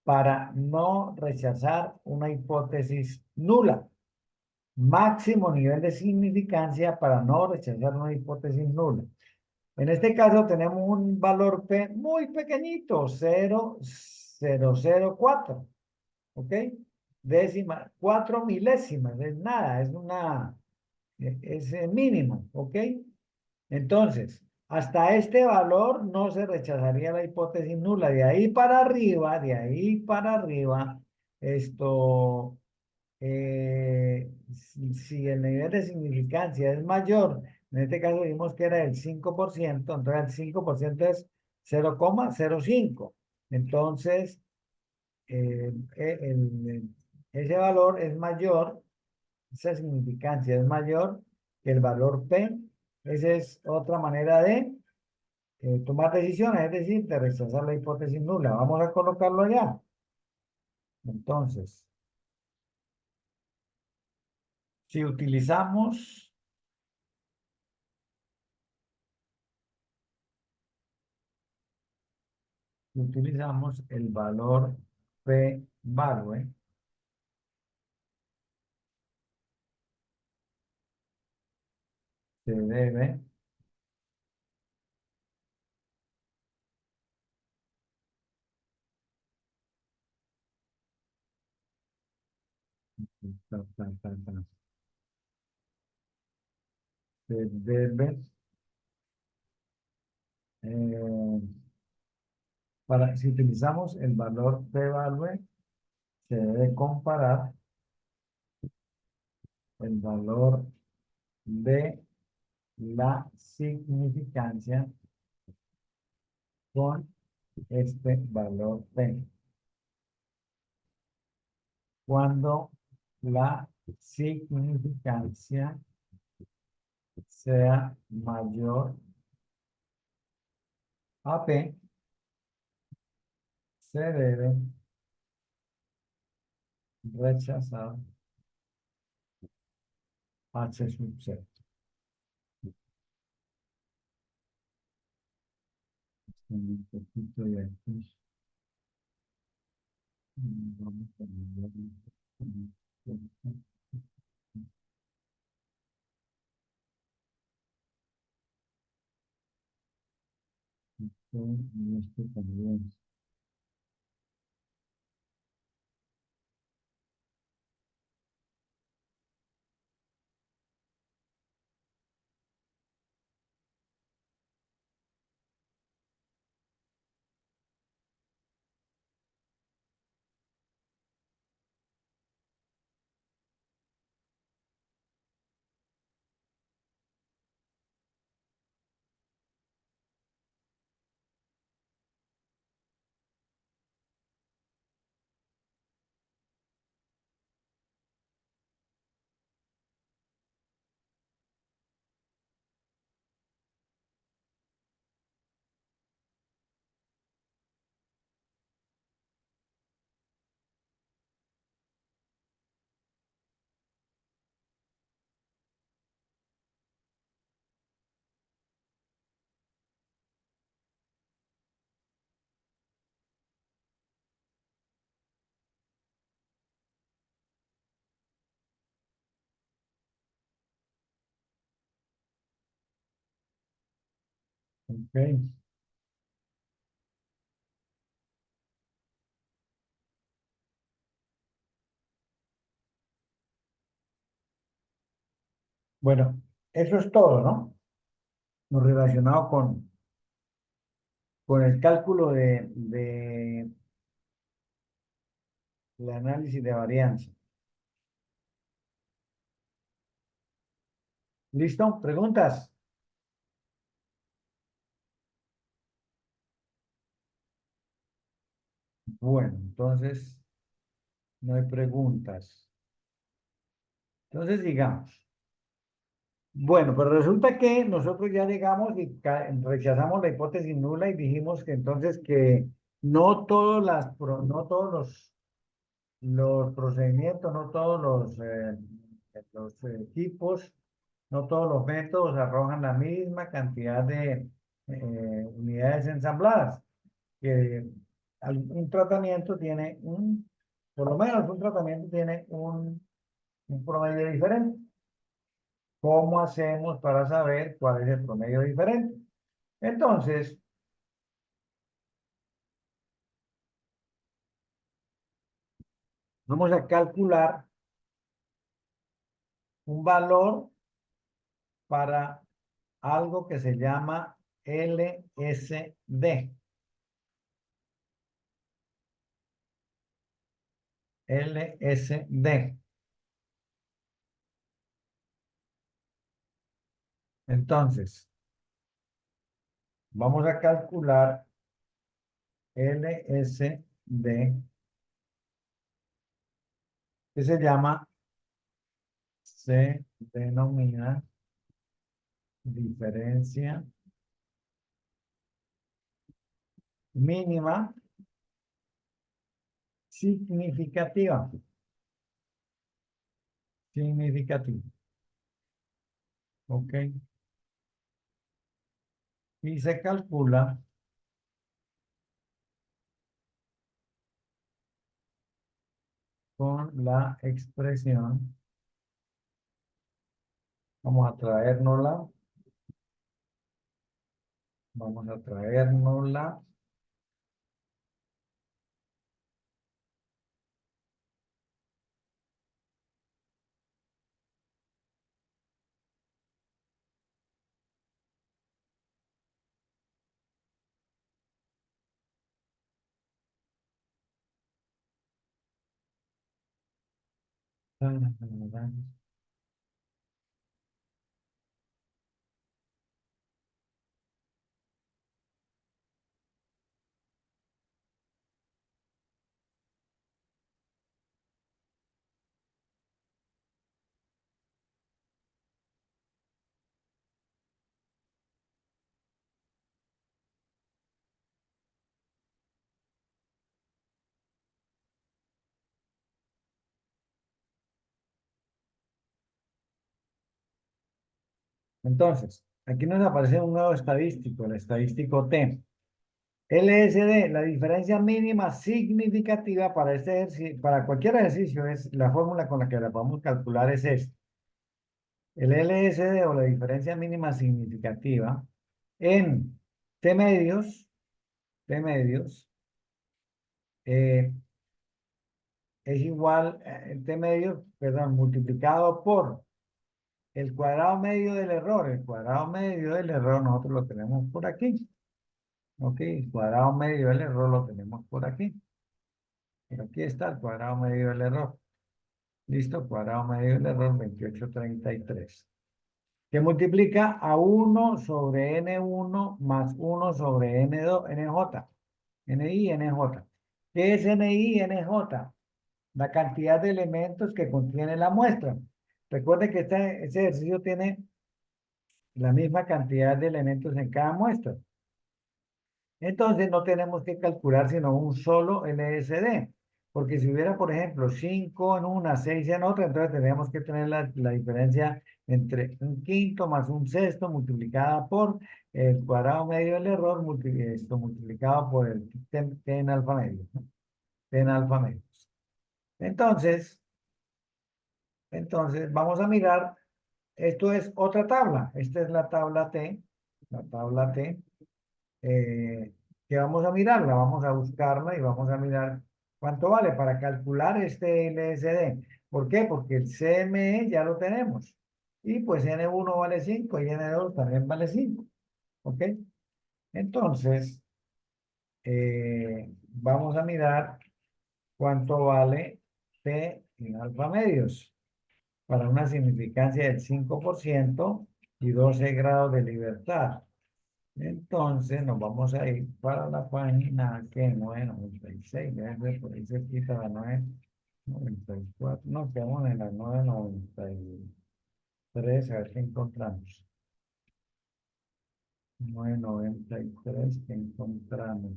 para no rechazar una hipótesis nula. Máximo nivel de significancia para no rechazar una hipótesis nula. En este caso tenemos un valor P muy pequeñito, 0,004, ¿ok? Décima, 4 milésimas, es nada, es mínimo, ¿ok? Entonces, hasta este valor no se rechazaría la hipótesis nula. De ahí para arriba, esto, si el nivel de significancia es mayor, en este caso vimos que era el 5%, entonces el 5% es 0,05. Entonces, ese valor es mayor, esa significancia es mayor que el valor P. Esa es otra manera de tomar decisiones, es decir, de rechazar la hipótesis nula. Vamos a colocarlo allá. Entonces, si utilizamos el valor P value, se debe se debe eh, si utilizamos el valor P value, se debe comparar el valor de la significancia con este valor P. Cuando la significancia sea mayor AP se debe rechazar H sub C. Un poquito de aquí. Vamos a y esto también. Ok. Bueno, eso es todo, ¿no? Lo relacionado con el cálculo de el análisis de varianza. ¿Listo? ¿Preguntas? Bueno, entonces no hay preguntas. Entonces, digamos. Bueno, pero resulta que nosotros ya llegamos y rechazamos la hipótesis nula y dijimos que entonces que no todos los procedimientos, no todos los tipos, no todos los métodos arrojan la misma cantidad de unidades ensambladas. Que un tratamiento tiene por lo menos un tratamiento tiene un promedio diferente. ¿Cómo hacemos para saber cuál es el promedio diferente? Entonces, vamos a calcular un valor para algo que se llama LSD. LSD. Entonces, vamos a calcular LSD, que se denomina diferencia mínima significativa. Significativa. ¿Ok? Y se calcula con la expresión, vamos a traérnosla, vamos a traérnosla, Entonces, aquí nos aparece un nuevo estadístico, el estadístico T. LSD, la diferencia mínima significativa para este ejercicio, para cualquier ejercicio, es la fórmula con la que la podemos calcular es esta. El LSD o la diferencia mínima significativa en T medios, T medios, eh, es igual, el T medio, perdón, multiplicado por el cuadrado medio del error. El cuadrado medio del error nosotros lo tenemos por aquí. Ok, el cuadrado medio del error lo tenemos por aquí. Por aquí está el cuadrado medio del error. Listo, cuadrado medio del error 2833. Que multiplica a 1 sobre N1 más 1 sobre N2, NJ. NI, NJ. ¿Qué es NI, NJ? La cantidad de elementos que contiene la muestra. Recuerde que este ejercicio tiene la misma cantidad de elementos en cada muestra. Entonces no tenemos que calcular sino un solo LSD. Porque si hubiera, por ejemplo, 5 en una, 6 en otra, entonces tendríamos que tener la diferencia entre un quinto más un sexto multiplicada por el cuadrado medio del error, esto multiplicado por el t en alfa medio, ¿no? T en alfa medio. Entonces, entonces vamos a mirar, esto es otra tabla. Esta es la tabla T. eh, que vamos a mirarla, vamos a buscarla y vamos a mirar cuánto vale para calcular este LSD. ¿Por qué? Porque el CME ya lo tenemos. Y pues N1 vale 5 y N2 también vale 5. ¿Ok? Entonces, vamos a mirar cuánto vale T en alfa medios para una significancia del 5% y 12 grados de libertad. Entonces nos vamos a ir para la página que 996, debe ser por ahí cerquita la 994, no, quedamos en la 993, a ver qué encontramos. 993, ¿qué encontramos?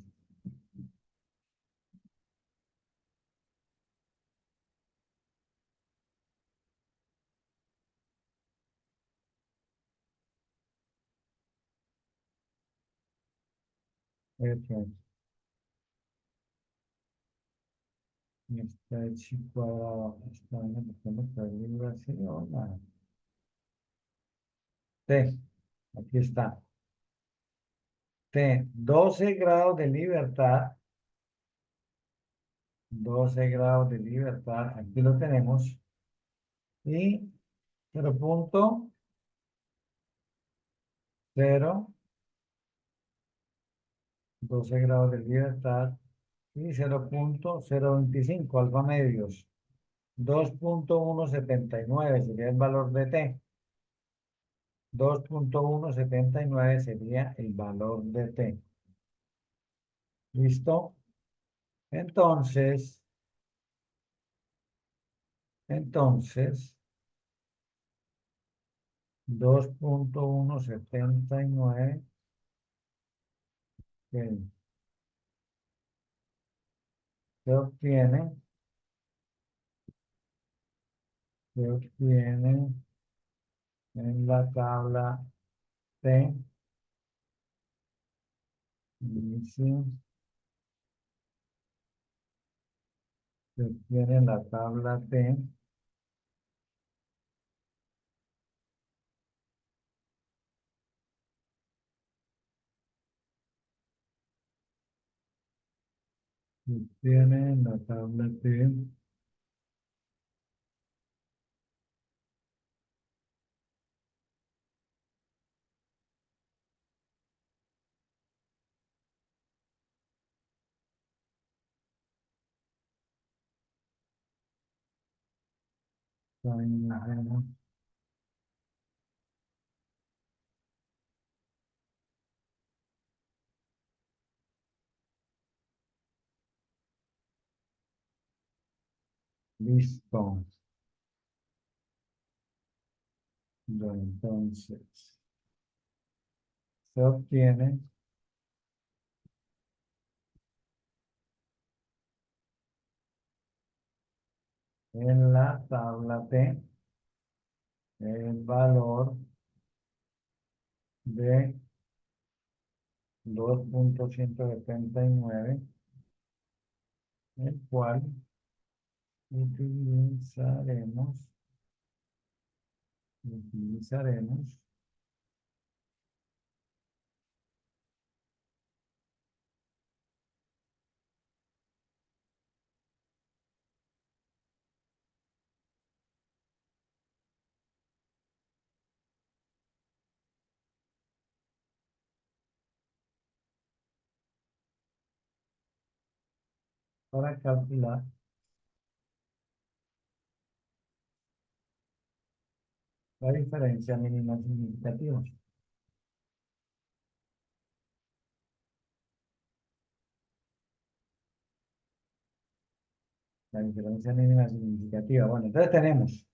Este, este chico, está en el así, hola. T, aquí está. T, 12 grados de libertad, 12 grados de libertad, aquí lo tenemos. Y 0.0, 12 grados de libertad y 0.025 alfa medios. 2.179 sería el valor de T. 2.179 sería el valor de T. ¿Listo? Entonces, entonces, 2.179 que se obtiene, se obtiene en la tabla T. Inicio. Se obtiene en la tabla T. Se obtiene en la tabla T. Listo. Bueno, entonces, se obtiene en la tabla T el valor de 2.179, el cual utilizaremos para calcular la diferencia mínima significativa. La diferencia mínima significativa. Bueno, entonces tenemos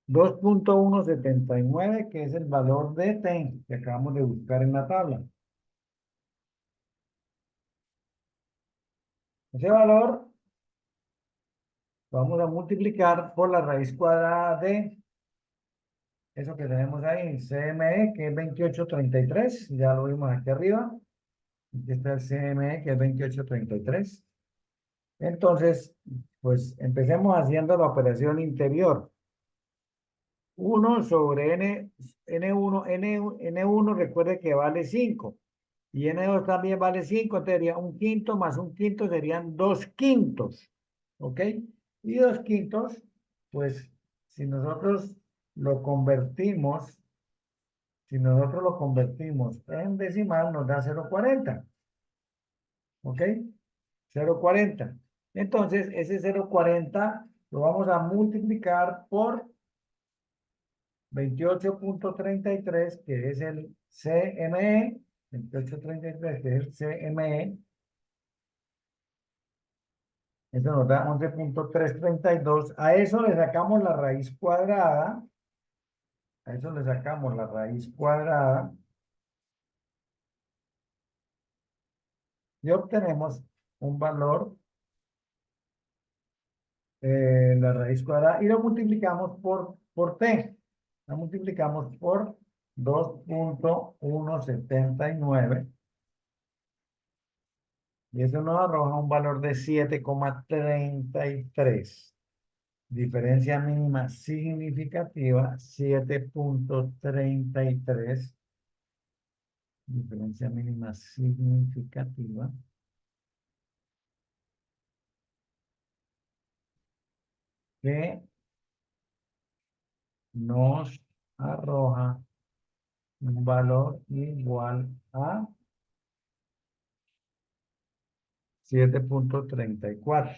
2.179, que es el valor de T que acabamos de buscar en la tabla. Ese valor lo vamos a multiplicar por la raíz cuadrada de eso que tenemos ahí, CME, que es 2833, ya lo vimos aquí arriba. Aquí está el CME, que es 2833. Entonces, pues empecemos haciendo la operación interior. 1 sobre N1, recuerde que vale 5. Y N2 también vale 5, sería un quinto más un quinto serían 2 quintos. ¿Ok? Y 2 quintos, pues si nosotros lo convertimos, si nosotros lo convertimos en decimal, nos da 0,40. ¿Ok? 0,40. Entonces, ese 0,40 lo vamos a multiplicar por 28.33, que es el CME, 28.33, que es el CME, eso nos da 11.332. A eso le sacamos la raíz cuadrada, a eso le sacamos la raíz cuadrada y obtenemos un valor, la raíz cuadrada, y lo multiplicamos por T. Lo multiplicamos por 2.179. Y eso nos arroja un valor de 7,33. Diferencia mínima significativa, 7.33. Diferencia mínima significativa. Que nos arroja un valor igual a 7.34.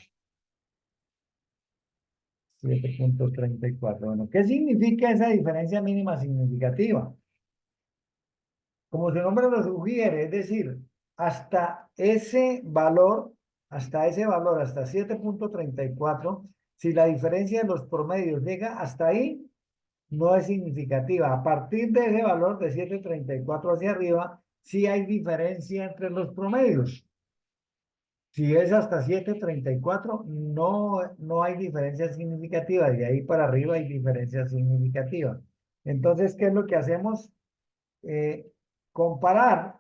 7.34. Bueno, ¿qué significa esa diferencia mínima significativa? Como su nombre lo sugiere, es decir, hasta ese valor, hasta 7.34, si la diferencia de los promedios llega hasta ahí, no es significativa. A partir de ese valor de 7.34 hacia arriba, sí hay diferencia entre los promedios. Si es hasta 7.34, no hay diferencia significativa. De ahí para arriba hay diferencia significativa. Entonces, ¿qué es lo que hacemos? Eh, comparar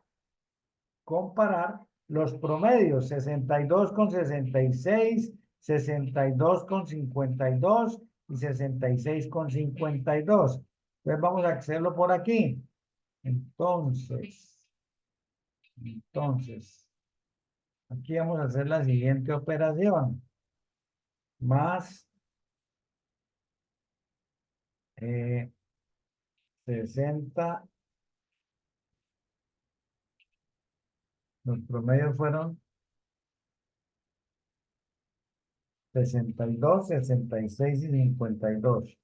los promedios, 62,66, 62,52 y 66,52. Entonces vamos a hacerlo por aquí. Entonces, aquí vamos a hacer la siguiente operación. Más 60, los promedios fueron 62, 66 y 52.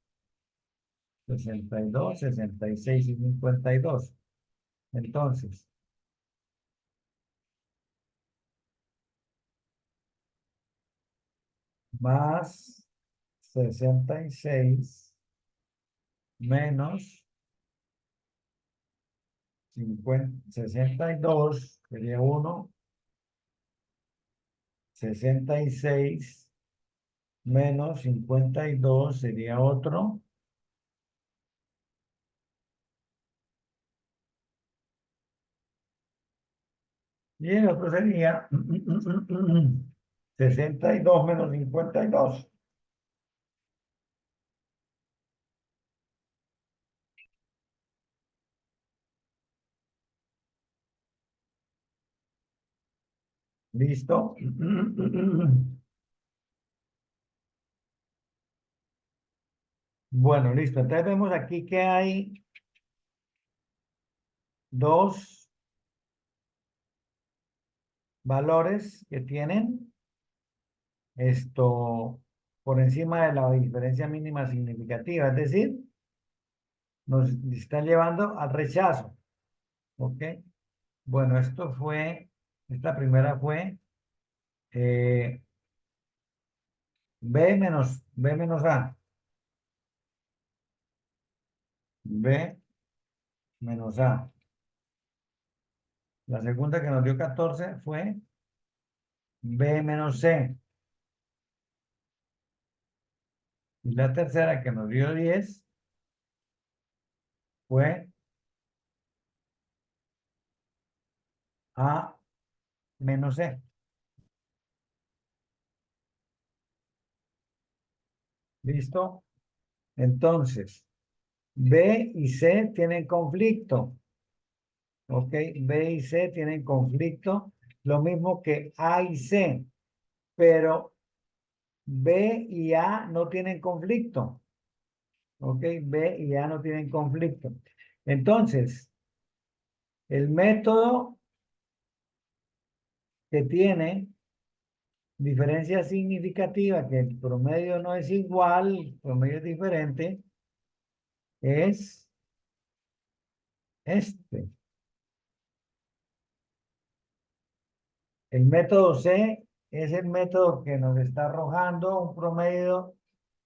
62, 66 y 52. Entonces, más 66 menos 62 sería 1, 66 menos 52 sería otro, Y el otro sería 62 menos 52. ¿Listo? Bueno, listo. Entonces vemos aquí que hay dos valores que tienen esto por encima de la diferencia mínima significativa. Es decir, nos están llevando al rechazo. ¿Ok? Bueno, esta primera fue eh, B menos A. B menos A. La segunda que nos dio 14 fue B menos C. Y la tercera que nos dio 10 fue A menos C. ¿Listo? Entonces, B y C tienen conflicto. ¿Ok? B y C tienen conflicto. Lo mismo que A y C. Pero B y A no tienen conflicto. ¿Ok? B y A no tienen conflicto. Entonces, el método que tiene diferencia significativa, que el promedio no es igual, el promedio es diferente, es este. El método C es el método que nos está arrojando un promedio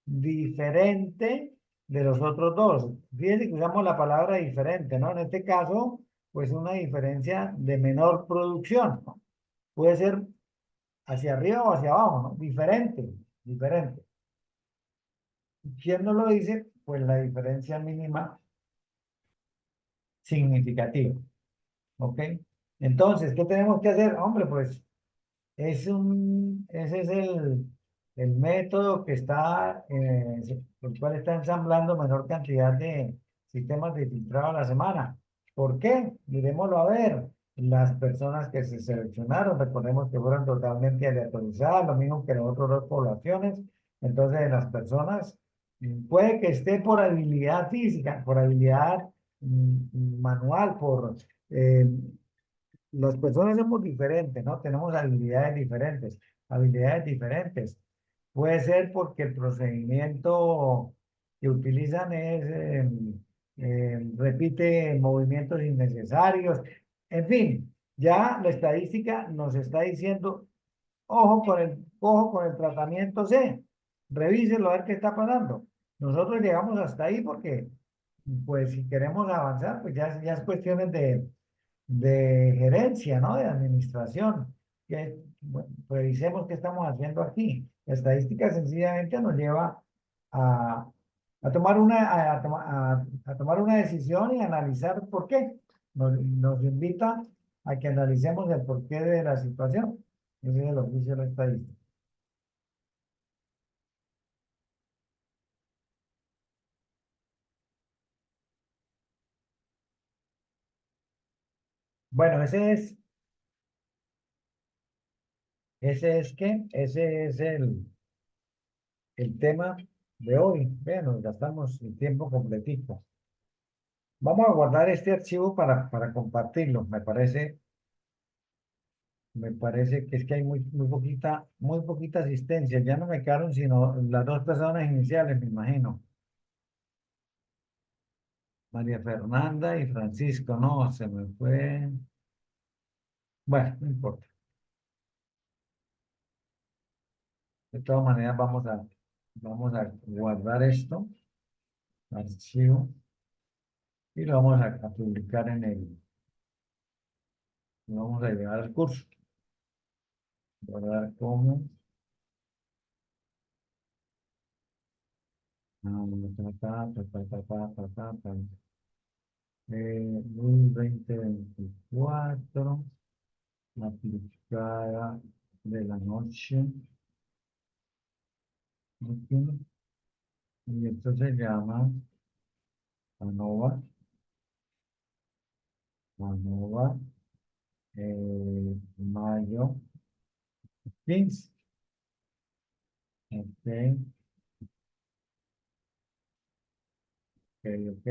diferente de los otros dos. Fíjense que usamos la palabra diferente, ¿no? En este caso, pues una diferencia de menor producción, ¿no? Puede ser hacia arriba o hacia abajo, ¿no? Diferente, diferente. ¿Quién nos lo dice? Pues la diferencia mínima significativa, ¿ok? Entonces, ¿qué tenemos que hacer? Hombre, pues ese es el método que está, el cual está ensamblando menor cantidad de sistemas de filtrado a la semana. ¿Por qué? Miremoslo a ver. Las personas que se seleccionaron, recordemos que fueron totalmente aleatorizadas, lo mismo que las otras dos poblaciones. Entonces, las personas, puede que esté por habilidad física, por habilidad manual, por eh, las personas somos diferentes, ¿no? Tenemos habilidades diferentes. Puede ser porque el procedimiento que utilizan repite movimientos innecesarios. En fin, ya la estadística nos está diciendo, ojo con el tratamiento C, revíselo a ver qué está pasando. Nosotros llegamos hasta ahí porque, pues, si queremos avanzar, pues ya es cuestiones de gerencia, ¿no? De administración. Bueno, revisemos qué estamos haciendo aquí. La estadística sencillamente nos lleva a, a tomar una decisión y analizar por qué. Nos invita a que analicemos el porqué de la situación. Ese es el oficio de la estadística. Bueno, ese es el tema de hoy. Vean, nos gastamos el tiempo completito. Vamos a guardar este archivo para compartirlo. Me parece que es que hay muy poquita asistencia. Ya no me quedaron sino las dos personas iniciales, me imagino. María Fernanda y Francisco. No, se me fue. Bueno, no importa. De todas maneras, vamos a guardar esto, archivo, y lo vamos a publicar lo vamos a llevar al curso. Guardar como. aplicada de la noche. Ok. Y esto se llama ANOVA, ANOVA, mayo 15. Ok, ok, ok.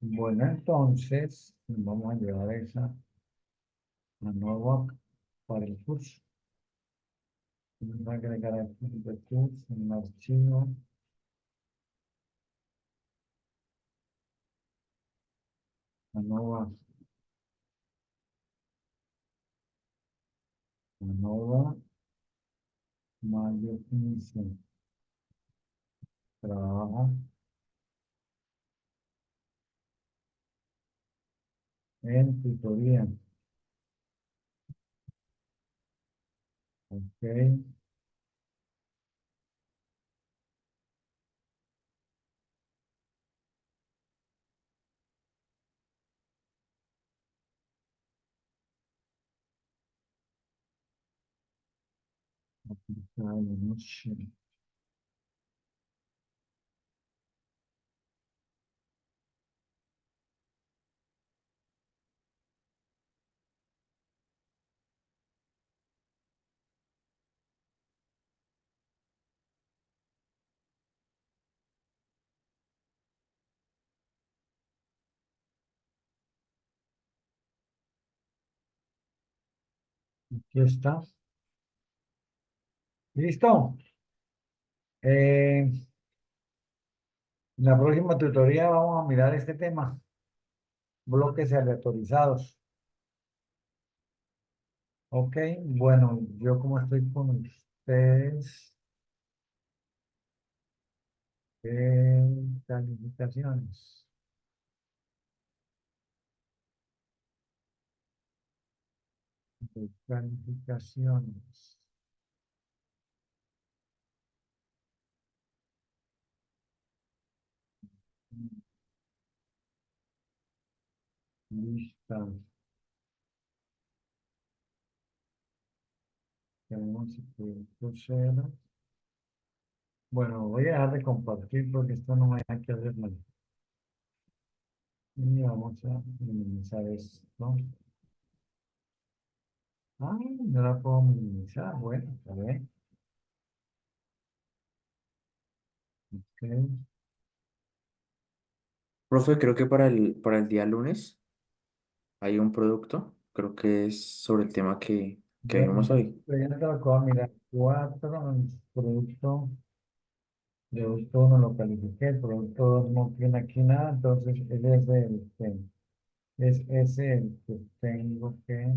Bueno, entonces vamos a llevar esa ANOVA para el curso. Vamos a agregar aquí el curso, un archivo, ANOVA, ANOVA, mayo 15. Trabaja en tutoría. Ok, aplicada de noche. Aquí está. ¿Listo? En la próxima tutoría vamos a mirar este tema, bloques aleatorizados. Ok, bueno, yo como estoy con ustedes, calificaciones. Calificaciones. Listas. Tenemos el crucero. Bueno, voy a dejar de compartir porque esto no me deja que hacer nada. Y vamos a minimizar esto. Ah, no la puedo minimizar. Bueno, a ver. Ok. Profe, creo que para el día lunes hay un producto, creo que es sobre el tema que Bueno, vimos hoy. pero ya te lo acabo de mirar. Cuatro, producto uno lo califiqué, el producto 2 no tiene aquí nada, entonces él es es ese el que tengo que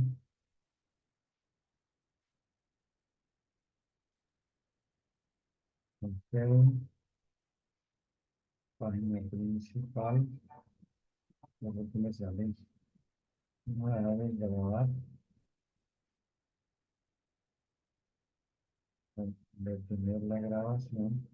hacer página principal, lo que me sale. Voy a dejar de grabar, detener la grabación.